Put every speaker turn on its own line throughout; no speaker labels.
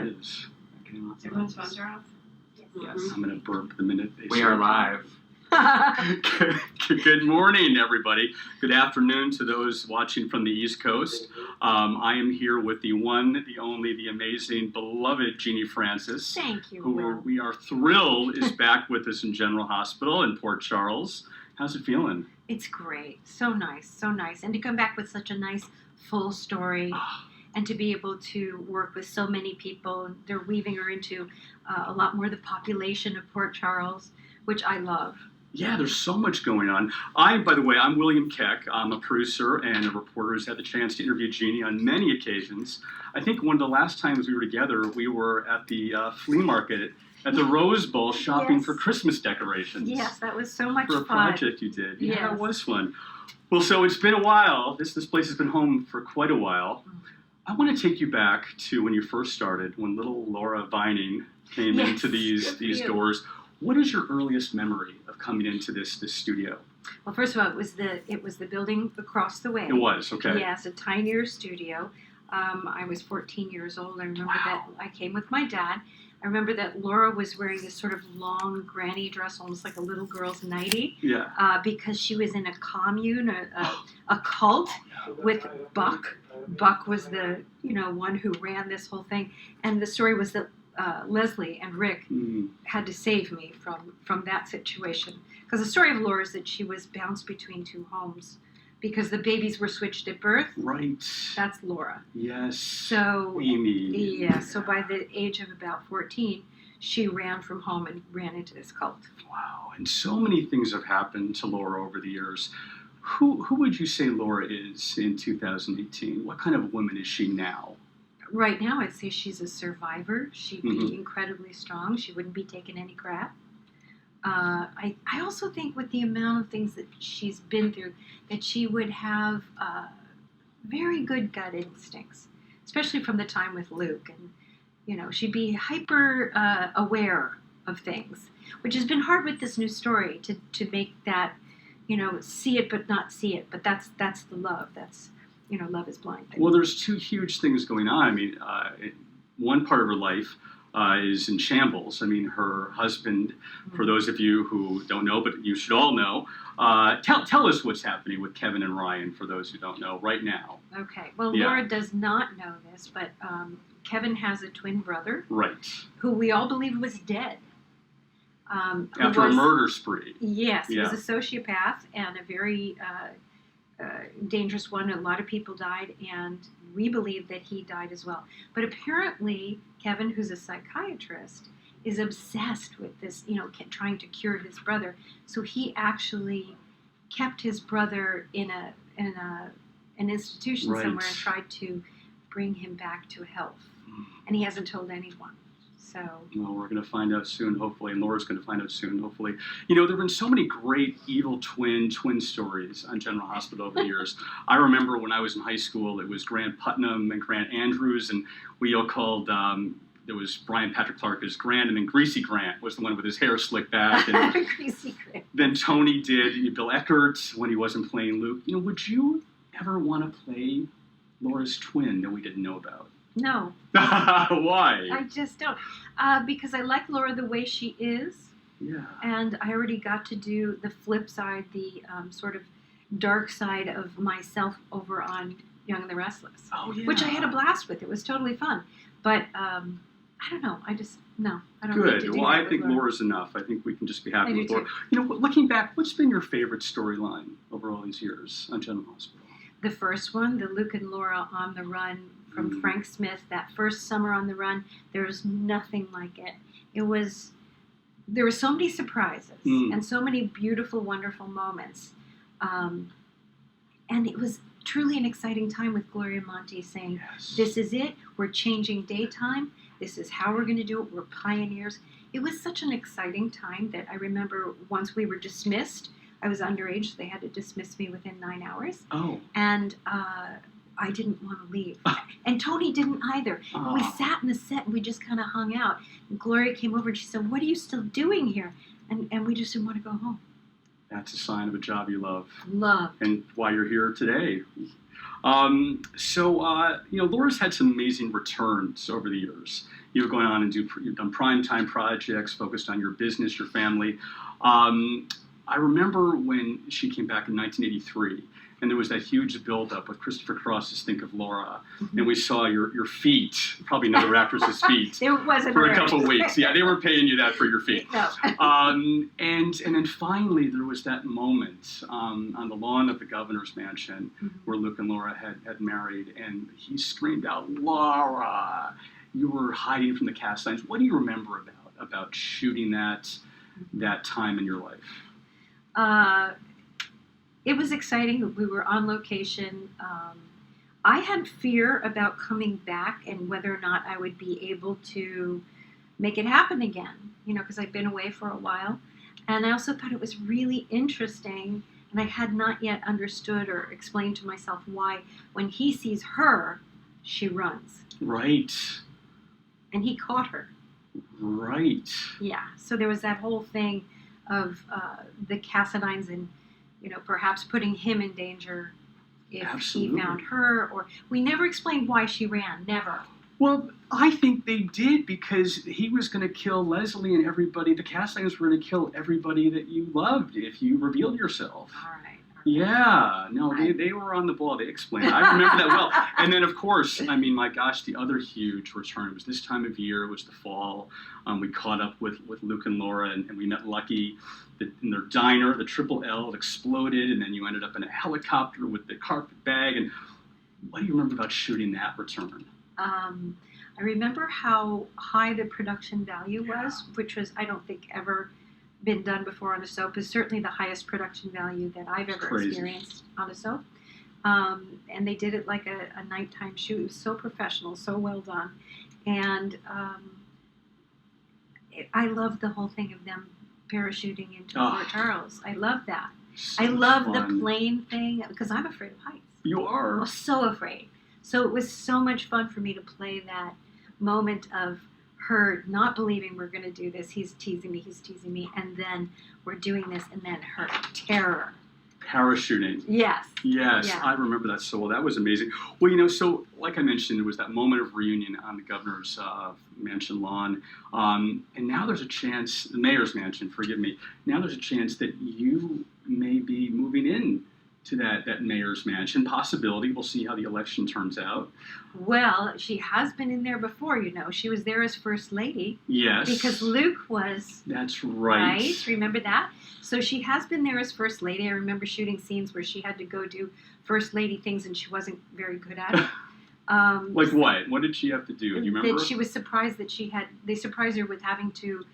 is. Okay,
Everyone's phones are off?
yes, I'm going to burp the minute they
We are live.
Good morning, everybody. Good afternoon to those watching from the East Coast. I am here with the one, the only, the amazing, beloved Genie Francis.
Thank you,
who
Will.
we are thrilled is back with us in General Hospital in Port Charles. How's it feeling?
It's great. So nice, so nice. And to come back with such a nice, full story and to be able to work with so many people. They're weaving her into a lot more of the population of Port Charles, which I love.
Yeah, there's so much going on. By the way, I'm William Keck. I'm a producer and a reporter who's had the chance to interview Genie on many occasions. I think one of the last times we were together, we were at the flea market at the Rose Bowl shopping for Christmas decorations.
Yes, that was so much
fun. For a project you did. Yeah,
yes.
It was fun. Well, so it's been a while. This place has been home for quite a while. I want to take you back to when you first started, when little Laura Vining came into these doors. What is your earliest memory of coming into this studio?
Well, first of all, it was the building across the way.
It was, okay.
Yes, a tinier studio. I was 14 years old. I remember that I came with my dad. I remember that Laura was wearing this sort of long granny dress, almost like a little girl's nightie.
Yeah.
Because she was in a commune, a cult with Buck. Buck was the one who ran this whole thing, and the story was that Leslie and Rick had to save me from that situation. Because the story of Laura is that she was bounced between two homes because the babies were switched at birth.
Right.
That's Laura.
Yes.
So
Amy.
Yeah. So by the age of about 14, she ran from home and ran into this cult.
Wow. And so many things have happened to Laura over the years. Who would you say Laura is in 2018? What kind of woman is she now?
Right now, I'd say she's a survivor. She'd be incredibly strong. She wouldn't be taking any crap. I also think with the amount of things that she's been through, that she would have very good gut instincts, especially from the time with Luke. And, she'd be hyper aware of things, which has been hard with this new story to make that, see it but not see it. But that's the love. That's love is blind.
Well, there's two huge things going on. I mean, one part of her life is in shambles. I mean, her husband, for those of you who don't know, but you should all know, tell us what's happening with Kevin and Ryan, for those who don't know, right now.
Okay. Well, Laura does not know this, but Kevin has a twin brother.
Right.
Who we all believe was dead.
After a murder spree.
Yes, he was a sociopath and a very dangerous one. A lot of people died, and we believe that he died as well. But apparently, Kevin, who's a psychiatrist, is obsessed with this, trying to cure his brother. So he actually kept his brother in an institution somewhere and tried to bring him back to health. And he hasn't told anyone. So.
Well, we're going to find out soon, hopefully, and Laura's going to find out soon, hopefully. There have been so many great evil twin stories on General Hospital over the years. I remember when I was in high school, it was Grant Putnam and Grant Andrews, and we all called, there was Brian Patrick Clark as Grant, and then Greasy Grant was the one with his hair slicked back. And
Greasy Grant.
Then Tony did Bill Eckert when he wasn't playing Luke. Would you ever want to play Laura's twin that we didn't know about?
No.
Why?
I just don't. Because I like Laura the way she is.
Yeah.
And I already got to do the flip side, the sort of dark side of myself over on Young and the Restless.
Oh, yeah.
Which I had a blast with. It was totally fun. But I don't know. I don't
Good.
Need to do
Well,
that
I think
Laura.
Laura's enough. I think we can just be happy with Laura.
Too.
Looking back, what's been your favorite storyline over all these years on General Hospital?
The first one, the Luke and Laura on the run from Frank Smith, that first summer on the run, there was nothing like it. There were so many surprises and so many beautiful, wonderful moments. And it was truly an exciting time with Gloria Monty saying, this is it, we're changing daytime, this is how we're going to do it, we're pioneers. It was such an exciting time that I remember once we were dismissed, I was underage, so they had to dismiss me within 9 hours.
Oh.
And I didn't want to leave. And Tony didn't either. We sat in the set and we just kind of hung out. And Gloria came over and she said, what are you still doing here? And we just didn't want to go home.
That's a sign of a job you love.
Love.
And why you're here today. Laura's had some amazing returns over the years. you've gone on and you've done primetime projects focused on your business, your family. I remember when she came back in 1983, and there was that huge buildup with Christopher Cross's Think of Laura, and we saw your feet, probably another actress's feet,
It wasn't
for a couple of weeks. Yeah, they were paying you that for your feet.
No.
And then finally there was that moment on the lawn of the governor's mansion where Luke and Laura had married, and he screamed out, "Laura!" You were hiding from the cast signs. What do you remember about shooting that time in your life?
It was exciting. We were on location. I had fear about coming back and whether or not I would be able to make it happen again, because I'd been away for a while. And I also thought it was really interesting, and I had not yet understood or explained to myself why when he sees her, she runs.
Right.
And he caught her.
Right.
Yeah. So there was that whole thing of the Cassadines and, perhaps putting him in danger if
Absolutely.
he found her. Or we never explained why she ran. Never.
Well, I think they did because he was going to kill Leslie and everybody. The Cassadines were going to kill everybody that you loved if you revealed yourself.
All right.
Yeah, no, they were on the ball. They explained it. I remember that well. And then, of course, my gosh, the other huge return was this time of year. It was the fall. We caught up with Luke and Laura, and we met Lucky in their diner. The Triple L exploded, and then you ended up in a helicopter with the carpet bag. And what do you remember about shooting that return?
I remember how high the production value was, which was, I don't think, ever been done before on a soap. Is certainly the highest production value that I've ever experienced on a soap. And they did it like a nighttime shoot. It was so professional, so well done. And I loved the whole thing of them parachuting into Port Charles. I love that.
So
I love the
fun.
plane thing because I'm afraid of heights.
You
I
are.
was so afraid. So it was so much fun for me to play that moment of her not believing we're going to do this. He's teasing me. And then we're doing this. And then her terror.
Parachuting.
Yes.
Yes,
Yeah.
I remember that so well. That was amazing. Well, so like I mentioned, there was that moment of reunion on the governor's mansion lawn. And now there's a chance, the mayor's mansion, forgive me, now there's a chance that you may be moving in to that mayor's mansion. Possibility. We'll see how the election turns out.
Well, she has been in there before, She was there as First Lady.
Yes.
Because Luke was.
That's right.
Right? Remember that? So she has been there as First Lady. I remember shooting scenes where she had to go do First Lady things and she wasn't very good at it.
Like what? What did she have to do? Do you remember?
That she was surprised that they surprised her with having to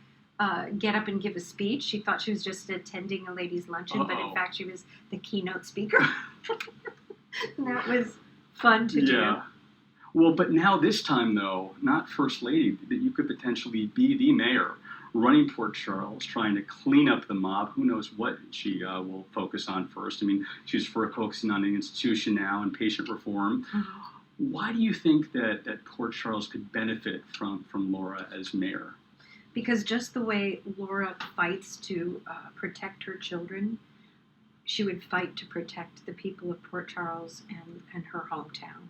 get up and give a speech. She thought she was just attending a ladies' luncheon, but in fact she was the keynote speaker. And that was fun to do.
Yeah. Well, but now this time, though, not First Lady, that you could potentially be the mayor running Port Charles, trying to clean up the mob. Who knows what she will focus on first. She's focusing on the institution now and patient reform. Mm-hmm. Why do you think that Port Charles could benefit from Laura as mayor?
Because just the way Laura fights to protect her children, she would fight to protect the people of Port Charles and her hometown.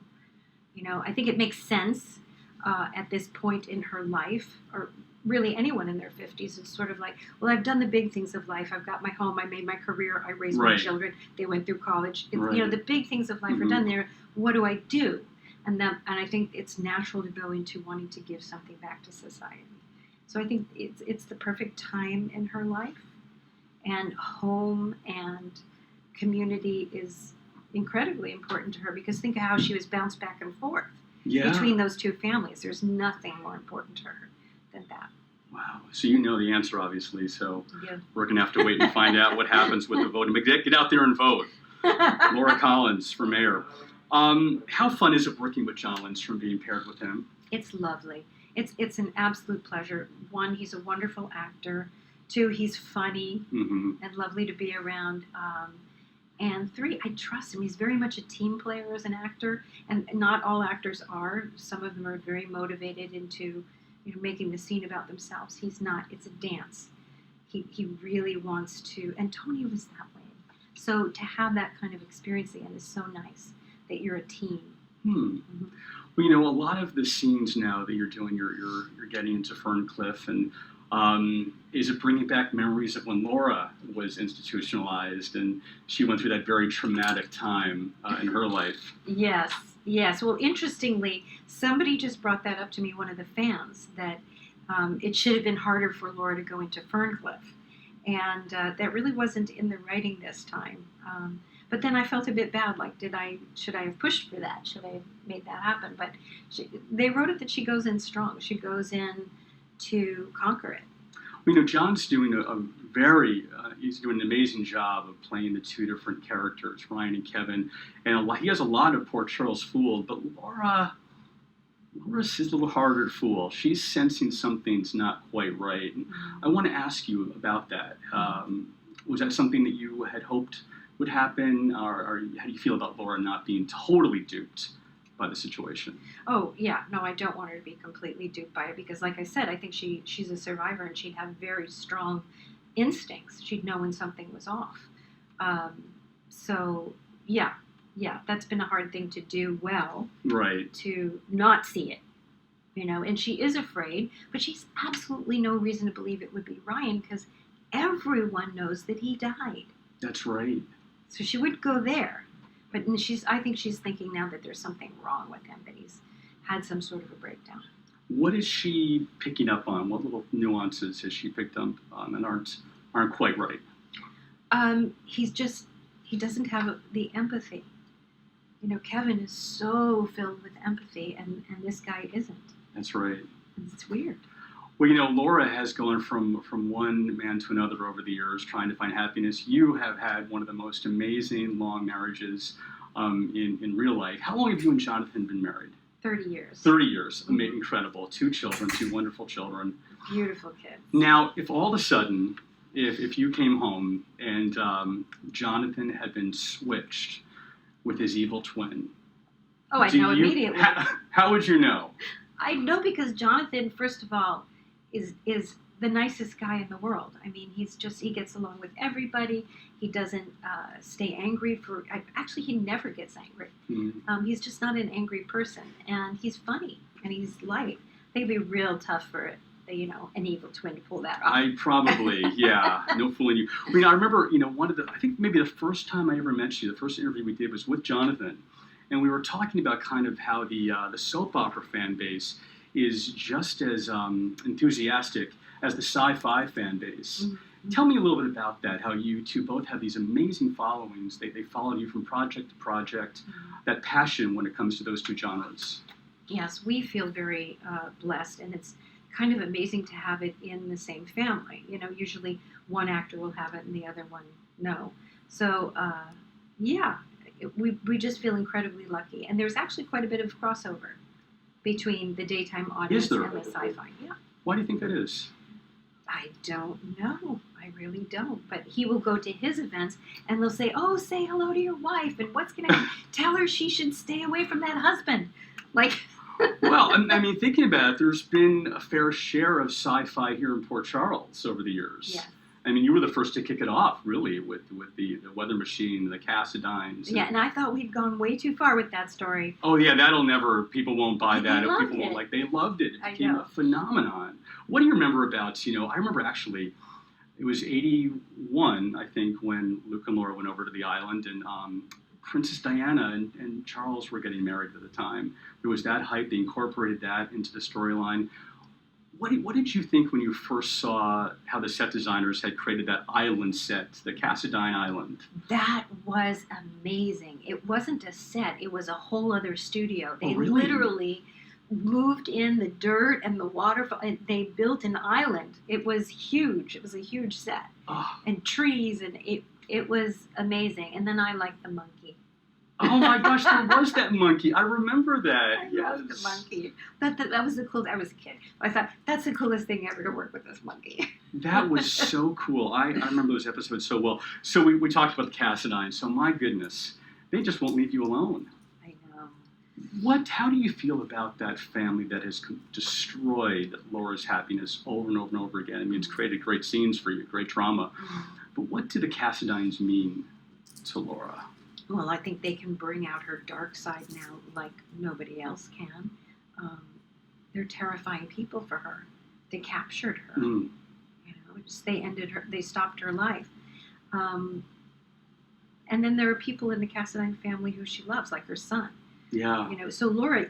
I think it makes sense at this point in her life, or really anyone in their 50s. It's sort of like, well, I've done the big things of life. I've got my home. I made my career. I raised my children. They went through college. The big things of life are done there. What do I do? And I think it's natural to go into wanting to give something back to society. So I think it's the perfect time in her life, and home and community is incredibly important to her, because think of how she was bounced back and forth between those two families. There's nothing more important to her than that.
Wow. So you know the answer, obviously. So we're going to have to wait and find out what happens with the voting. But get out there and vote. Laura Collins for mayor. How fun is it working with John Lindstrom, being paired with him?
It's lovely. It's an absolute pleasure. One, he's a wonderful actor. Two, he's funny and lovely to be around. And three, I trust him. He's very much a team player as an actor, and not all actors are. Some of them are very motivated into making the scene about themselves. He's not. It's a dance. He really wants to, and Tony was that way. So to have that kind of experience again is so nice, that you're a team.
Well, a lot of the scenes now that you're doing, you're getting into Ferncliff, and is it bringing back memories of when Laura was institutionalized and she went through that very traumatic time in her life?
Yes, yes. Well, interestingly, somebody just brought that up to me, one of the fans, that it should have been harder for Laura to go into Ferncliff. And that really wasn't in the writing this time. But then I felt a bit bad, like, should I have pushed for that? Should I have made that happen? But they wrote it that she goes in strong. She goes in to conquer it.
Well, John's doing he's doing an amazing job of playing the two different characters, Ryan and Kevin. And he has a lot of poor Charles fooled, but Laura's a little harder to fool. She's sensing something's not quite right. And I want to ask you about that. Was that something that you had hoped would happen, or how do you feel about Laura not being totally duped by the situation?
Oh, yeah. No, I don't want her to be completely duped by it because, like I said, I think she's a survivor and she'd have very strong instincts. She'd know when something was off. So, yeah, that's been a hard thing to do well.
Right.
To not see it, and she is afraid, but she's absolutely no reason to believe it would be Ryan because everyone knows that he died.
That's right.
So she would go there. But I think she's thinking now that there's something wrong with him, that he's had some sort of a breakdown.
What is she picking up on? What little nuances has she picked up on that aren't quite right?
He doesn't have the empathy. Kevin is so filled with empathy, and this guy isn't.
That's right.
It's weird.
Well, Laura has gone from one man to another over the years trying to find happiness. You have had one of the most amazing long marriages in real life. How long have you and Jonathan been married?
30 years.
30 years. Mm-hmm. Incredible. 2 children, 2 wonderful children.
Beautiful kids.
Now, if all of a sudden, if you came home and Jonathan had been switched with his evil twin.
Oh, I'd know immediately.
How would you know?
I'd know because Jonathan, first of all, is the nicest guy in the world. I mean, he gets along with everybody. He doesn't stay angry actually, he never gets angry. Mm-hmm. He's just not an angry person. And he's funny, and he's light. I think it'd be real tough for an evil twin to pull that off.
I probably, yeah, no fooling you. I remember, I think maybe the first time I ever met you, the first interview we did was with Jonathan. And we were talking about kind of how the soap opera fan base is just as enthusiastic as the sci-fi fan base. Mm-hmm. Tell me a little bit about that, how you two both have these amazing followings. They follow you from project to project, mm-hmm. that passion when it comes to those two genres.
Yes, we feel very blessed, and it's kind of amazing to have it in the same family. Usually one actor will have it and the other one no. So, we just feel incredibly lucky. And there's actually quite a bit of crossover between the daytime audience and the sci-fi. Yeah.
Why do you think that is?
I don't know. I really don't. But he will go to his events and they'll say, "Oh, say hello to your wife, and what's going to tell her she should stay away from that husband." Like.
Well, I mean, thinking about it, there's been a fair share of sci-fi here in Port Charles over the years.
Yeah.
I mean, you were the first to kick it off, really, with the Weather Machine, the Cassidines.
Yeah, and I thought we'd gone way too far with that story.
Oh, yeah, people won't buy that. They loved it. It became a phenomenon. What do you remember about, I remember actually, it was 81, I think, when Luke and Laura went over to the island, and Princess Diana and Charles were getting married at the time. There was that hype. They incorporated that into the storyline. What did you think when you first saw how the set designers had created that island set, the Cassidine Island?
That was amazing. It wasn't a set. It was a whole other studio. They
really?
Literally moved in the dirt and the waterfall, and they built an island. It was huge. It was a huge set. Oh. And trees, and it was amazing. And then I liked the monkey.
Oh my gosh, there was that monkey. I remember that.
I loved the monkey. That was the coolest. I was a kid. I thought, that's the coolest thing ever to work with this monkey.
That was so cool. I remember those episodes so well. So we talked about the Cassidine. So my goodness, they just won't leave you alone.
I know.
How do you feel about that family that has destroyed Laura's happiness over and over and over again? I mean, it's created great scenes for you, great drama. Mm-hmm. But what do the Cassidines mean to Laura?
Well, I think they can bring out her dark side now like nobody else can. They're terrifying people for her. They captured her.
Mm.
They stopped her life. And then there are people in the Cassadine family who she loves, like her son.
Yeah.
So Laura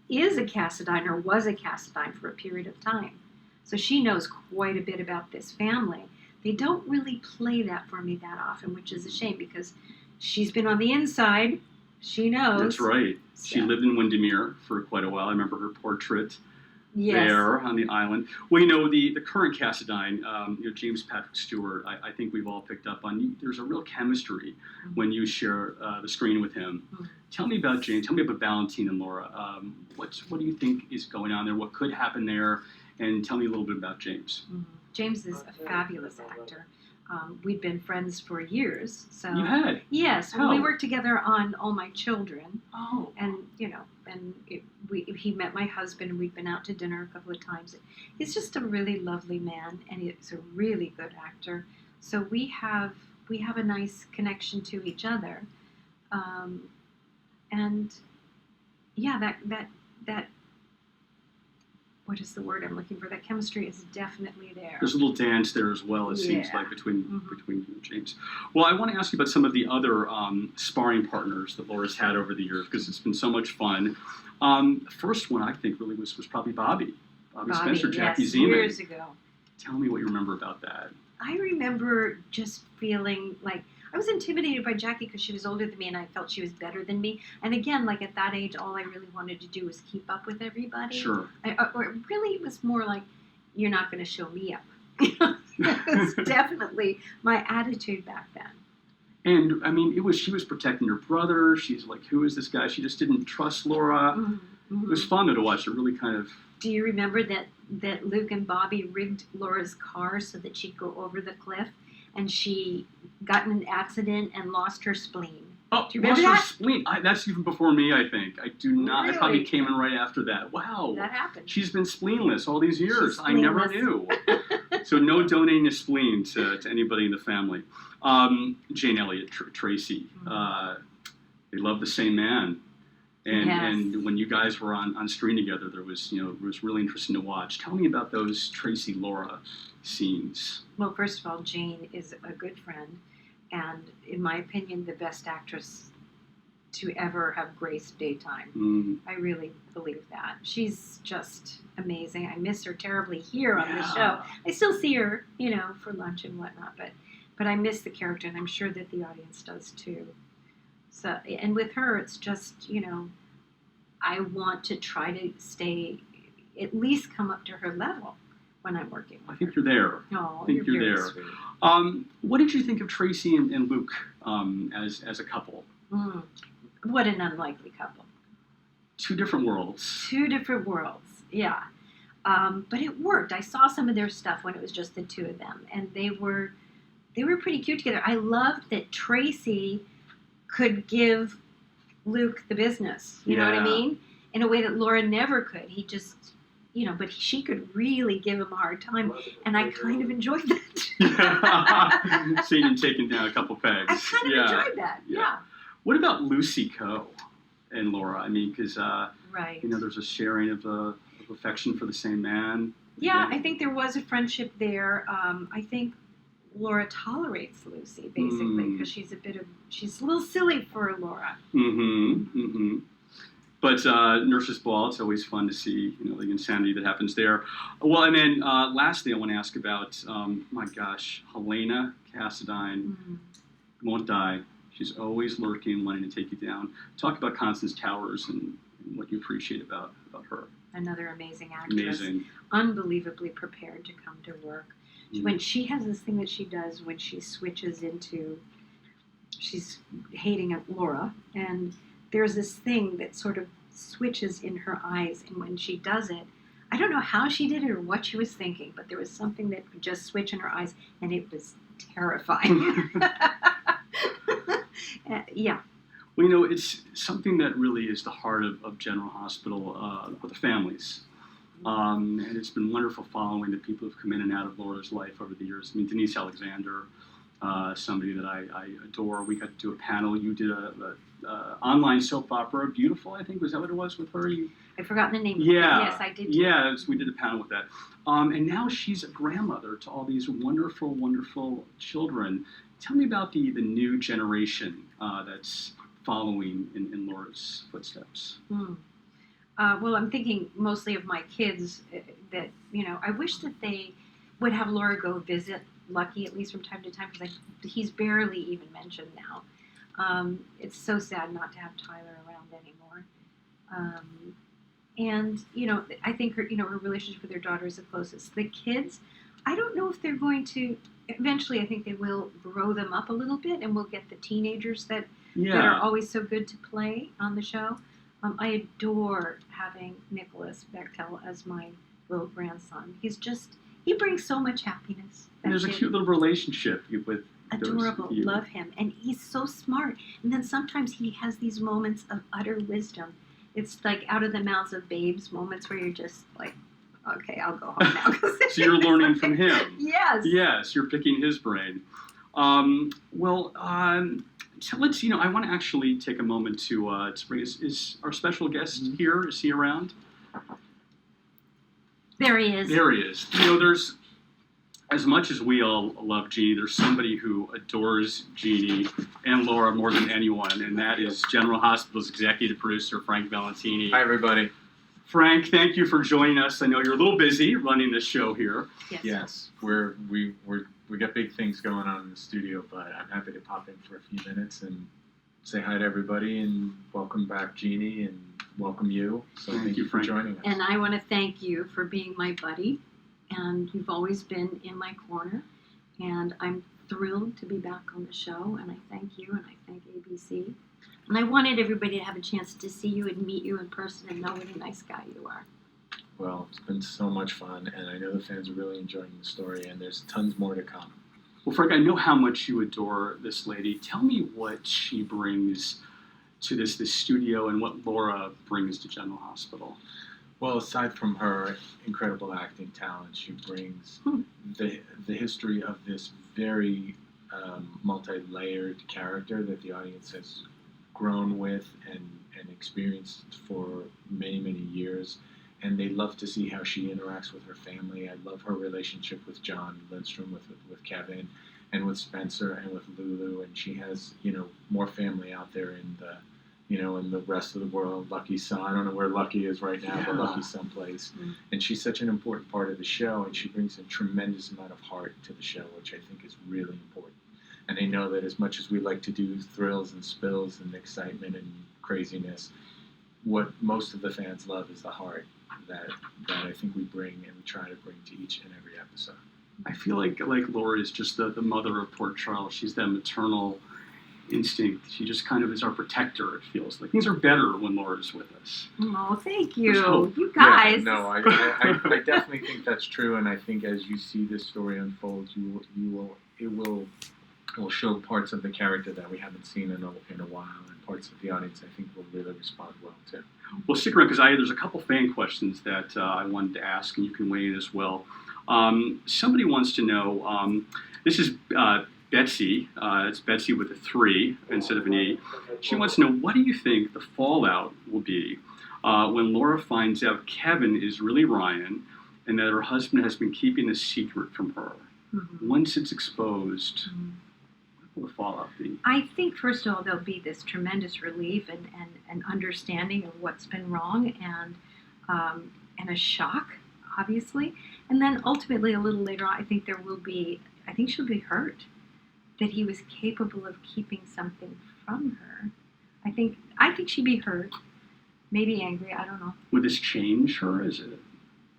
is a Cassadine, or was a Cassadine for a period of time. So she knows quite a bit about this family. They don't really play that for me that often, which is a shame because she's been on the inside. She knows.
That's right. She
So.
lived in Windermere for quite a while. I remember her portrait
Yes.
there on the island. Well, the current Cassadine, James Patrick Stewart, I think we've all picked up on. There's a real chemistry when you share the screen with him.
Mm-hmm.
Tell me about James. Tell me about Valentine and Laura. What do you think is going on there? What could happen there? And tell me a little bit about James.
Mm-hmm. James is a fabulous actor. We'd been friends for years. So
You had?
yes,
How?
we worked together on All My Children,
Oh.
and he met my husband, and we'd been out to dinner a couple of times. He's just a really lovely man, and he's a really good actor. So we have a nice connection to each other, and yeah, that what is the word I'm looking for? That chemistry is definitely there.
There's a little dance there as well, it seems
Yeah.
like, between you and James. Well, I want to ask you about some of the other sparring partners that Laura's had over the years, because it's been so much fun. The first one, I think, really was probably Bobby Spencer, Jackie
yes,
Zeman.
years ago.
Tell me what you remember about that.
I remember just feeling like I was intimidated by Jackie because she was older than me, and I felt she was better than me. And again, like at that age, all I really wanted to do was keep up with everybody.
Sure.
Or it really was more like, you're not going to show me up. That was definitely my attitude back then.
And, I mean, she was protecting her brother. She's like, who is this guy? She just didn't trust Laura.
Mm-hmm.
It was fun to watch. It really kind of...
Do you remember that Luke and Bobby rigged Laura's car so that she'd go over the cliff, and she got in an accident and lost her spleen?
Oh,
do you remember
lost her
that?
spleen. That's even before me, I think. I do not.
Really?
I probably came in right after that. Wow.
That happened.
She's been spleenless all these years.
She's
I never
spleenless.
knew. So no donating a spleen to anybody in the family. Jane Elliott, Tracy. They love the same man. And
Yes.
and when you guys were on screen together, it was really interesting to watch. Tell me about those Tracy Laura scenes.
Well, first of all, Jane is a good friend, and in my opinion, the best actress to ever have graced daytime. I really believe that. She's just amazing. I miss her terribly here on the show. I still see her, for lunch and whatnot, but I miss the character, and I'm sure that the audience does too. So, and with her, it's just, I want to try to at least come up to her level when I'm working with
I think you're there.
Oh,
I think you're
very
there.
sweet.
What did you think of Tracy and Luke as a couple?
What an unlikely couple.
Two different worlds.
Two different worlds, yeah. But it worked. I saw some of their stuff when it was just the two of them, and they were pretty cute together. I loved that Tracy could give Luke the business. You know what I mean? In a way that Laura never could. He just, but she could really give him a hard time, and I kind of enjoyed that.
Satan taking down a couple pegs.
I kind of enjoyed that. Yeah.
What about Lucy Coe and Laura? I mean, because
right.
There's a sharing of affection for the same man.
Yeah, I think there was a friendship there. I think Laura tolerates Lucy basically because she's a little silly for Laura.
But Nurse's Ball, it's always fun to see, the insanity that happens there. Well, and then lastly, I want to ask about, my gosh, Helena Cassadine won't die. She's always lurking, wanting to take you down. Talk about Constance Towers and what you appreciate about her.
Another amazing actress.
Amazing.
Unbelievably prepared to come to work. When she has this thing that she does when she switches into, she's hating Laura, and there's this thing that sort of switches in her eyes, and when she does it, I don't know how she did it or what she was thinking, but there was something that would just switch in her eyes, and it was terrifying. Yeah.
Well, it's something that really is the heart of General Hospital for the families. And it's been wonderful following the people who've come in and out of Laura's life over the years. I mean, Denise Alexander, somebody that I adore. We got to do a panel. You did a online soap opera, Beautiful, I think. Was that what it was with her?
I've forgotten the name.
Yeah.
Yes, I did.
Yeah, we did a panel with that. And now she's a grandmother to all these wonderful, wonderful children. Tell me about the new generation that's following in Laura's footsteps.
Well, I'm thinking mostly of my kids that, I wish that they would have Laura go visit Lucky at least from time to time, because he's barely even mentioned now. It's so sad not to have Tyler around anymore. And, I think her relationship with her daughter is the closest. The kids, I don't know if they're going to, eventually I think they will grow them up a little bit, and we'll get the teenagers that are always so good to play on the show. I adore having Nicholas Bechtel as my little grandson. He brings so much happiness.
And there's a cute little relationship with
adorable. Love him. And he's so smart. And then sometimes he has these moments of utter wisdom. It's like out of the mouths of babes moments where you're just like, okay, I'll go home now.
So you're learning from him.
Yes.
Yes, you're picking his brain. So let's, I want to actually take a moment to bring, is our special guest here? Is he around?
There he is.
There he is. There's, as much as we all love Genie, there's somebody who adores Genie and Laura more than anyone, and that is General Hospital's executive producer, Frank Valentini.
Hi, everybody.
Frank, thank you for joining us. I know you're a little busy running this show here.
Yes, we got big things going on in the studio, but I'm happy to pop in for a few minutes and say hi to everybody and welcome back Genie and welcome you. So thank you for joining us.
And I want to thank you for being my buddy, and you've always been in my corner, and I'm thrilled to be back on the show, and I thank you, and I thank ABC. And I wanted everybody to have a chance to see you and meet you in person and know what a nice guy you are.
Well, it's been so much fun, and I know the fans are really enjoying the story, and there's tons more to come.
Well, Frank, I know how much you adore this lady. Tell me what she brings to this studio and what Laura brings to General Hospital.
Well, aside from her incredible acting talent, she brings the history of this very multi-layered character that the audience has grown with and experienced for many, many years. And they love to see how she interacts with her family. I love her relationship with John Lindstrom, with Kevin, and with Spencer, and with Lulu. And she has, more family out there in the, in the rest of the world. Lucky's son. I don't know where Lucky is right now, but Lucky's someplace. Mm-hmm. And she's such an important part of the show, and she brings a tremendous amount of heart to the show, which I think is really important. And I know that as much as we like to do thrills and spills and excitement and craziness, what most of the fans love is the heart that I think we bring and we try to bring to each and every episode.
I feel like Laura is just the mother of Port Charles. She's that maternal instinct. She just kind of is our protector, it feels like. Things are better when Laura's with us.
Oh, thank you. You guys.
Yeah, no, I definitely think that's true, and I think as you see this story unfold, it will show parts of the character that we haven't seen in a while, and parts of the audience I think will really respond well to.
Well, stick around, because there's a couple fan questions that I wanted to ask, and you can weigh in as well. Somebody wants to know, this is Betsy, it's Betsy with a 3 instead of an E. She wants to know, what do you think the fallout will be when Laura finds out Kevin is really Ryan and that her husband has been keeping a secret from her? Mm-hmm. Once it's exposed, what will the fallout be?
I think, first of all, there'll be this tremendous relief and understanding of what's been wrong and a shock, obviously. And then ultimately, a little later on, I think she'll be hurt that he was capable of keeping something from her. I think she'd be hurt, maybe angry, I don't know.
Would this change her as a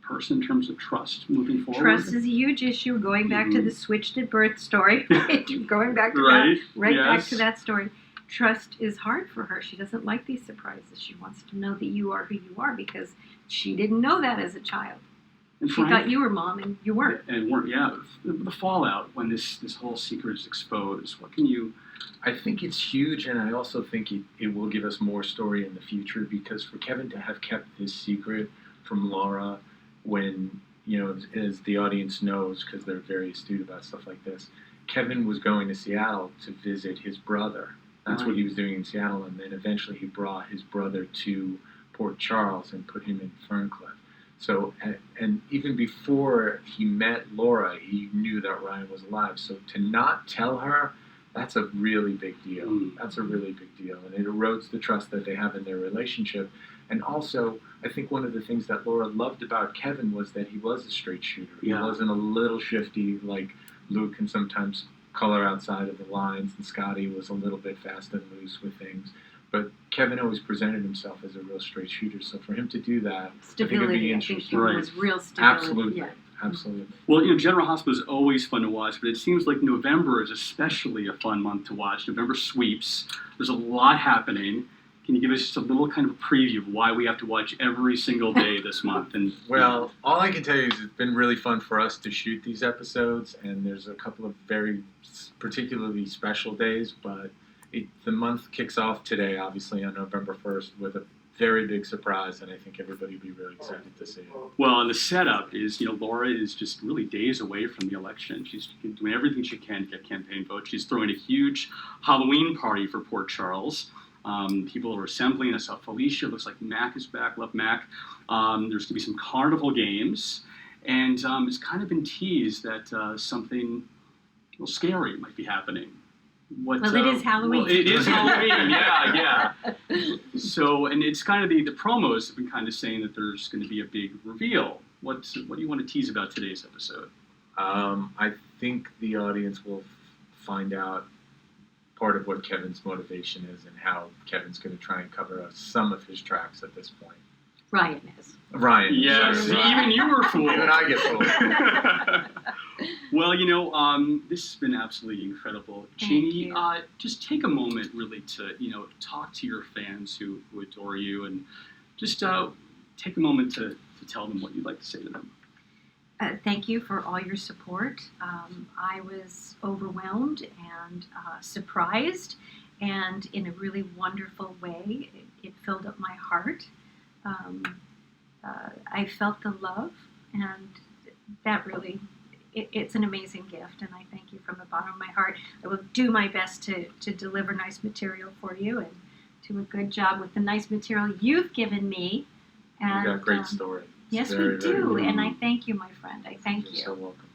person in terms of trust moving forward?
Trust is a huge issue, going back to the switched at birth story, right? Going back to back to that story. Trust is hard for her. She doesn't like these surprises. She wants to know that you are who you are, because she didn't know that as a child. And she thought you were mom, and you weren't.
And weren't, yeah. The fallout when this whole secret is exposed. What can you...
I think it's huge, and I also think it will give us more story in the future, because for Kevin to have kept this secret from Laura when as the audience knows, because they're very astute about stuff like this, Kevin was going to Seattle to visit his brother. That's what he was doing in Seattle, and then eventually he brought his brother to Port Charles and put him in Ferncliff. So, and even before he met Laura, he knew that Ryan was alive. So to not tell her, that's a really big deal. That's a really big deal. And it erodes the trust that they have in their relationship. And also, I think one of the things that Laura loved about Kevin was that he was a straight shooter. He wasn't a little shifty like Luke can sometimes color outside of the lines, and Scotty was a little bit fast and loose with things. But Kevin always presented himself as a real straight shooter, so for him to do that,
Stability,
I think it'd be interesting.
It was real stability.
Absolutely,
Yeah.
absolutely.
Well, General Hospital is always fun to watch, but it seems like November is especially a fun month to watch. November sweeps. There's a lot happening. Can you give us just a little kind of preview of why we have to watch every single day this month? And
well, all I can tell you is it's been really fun for us to shoot these episodes, and there's a couple of very particularly special days, but the month kicks off today, obviously, on November 1st, with a very big surprise, and I think everybody will be really excited to see it.
Well, and the setup is, Laura is just really days away from the election. She's doing everything she can to get campaign votes. She's throwing a huge Halloween party for Port Charles. People are assembling. I saw Felicia. Looks like Mac is back. Love Mac. There's going to be some carnival games. And it's kind of been teased that something a little scary might be happening.
Well, it is Halloween.
Well, it is Halloween, yeah. So, and it's kind of the promos have been kind of saying that there's going to be a big reveal. What do you want to tease about today's episode?
I think the audience will find out part of what Kevin's motivation is and how Kevin's going to try and cover some of his tracks at this point.
Ryan is.
Ryan.
Yes, even you were fooled.
Even I get fooled.
Well, this has been absolutely incredible. Genie, just take a moment really to, talk to your fans who adore you, and just take a moment to tell them what you'd like to say to them.
Thank you for all your support. I was overwhelmed and surprised, and in a really wonderful way, it filled up my heart. I felt the love, and that really, it's an amazing gift, and I thank you from the bottom of my heart. I will do my best to deliver nice material for you and do a good job with the nice material you've given me. And,
you got a great story.
Yes, we do, and I thank you, my friend. I thank you.
You're so welcome.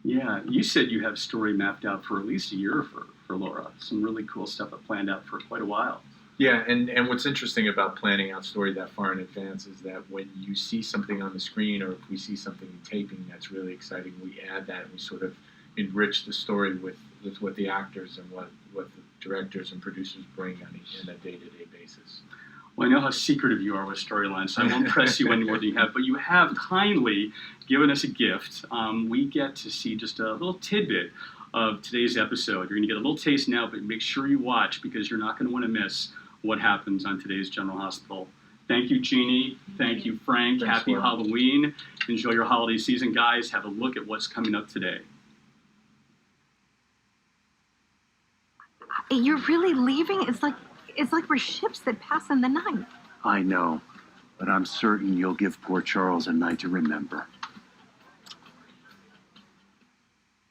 Yeah, you said you have a story mapped out for at least a year for Laura. Some really cool stuff planned out for quite a while.
Yeah, and what's interesting about planning out story that far in advance is that when you see something on the screen, or if we see something in taping that's really exciting, we add that and we sort of enrich the story with what the actors and what the directors and producers bring on a day-to-day basis.
Well, I know how secretive you are with storylines, so I won't press you any more than you have, but you have kindly given us a gift. We get to see just a little tidbit of today's episode. You're going to get a little taste now, but make sure you watch, because you're not going to want to miss what happens on today's General Hospital. Thank you, Genie. Thank you, Frank.
Thanks,
Happy
Will.
Halloween. Enjoy your holiday season. Guys, have a look at what's coming up today.
You're really leaving? It's like we're ships that pass in the night.
I know, but I'm certain you'll give poor Charles a night to remember.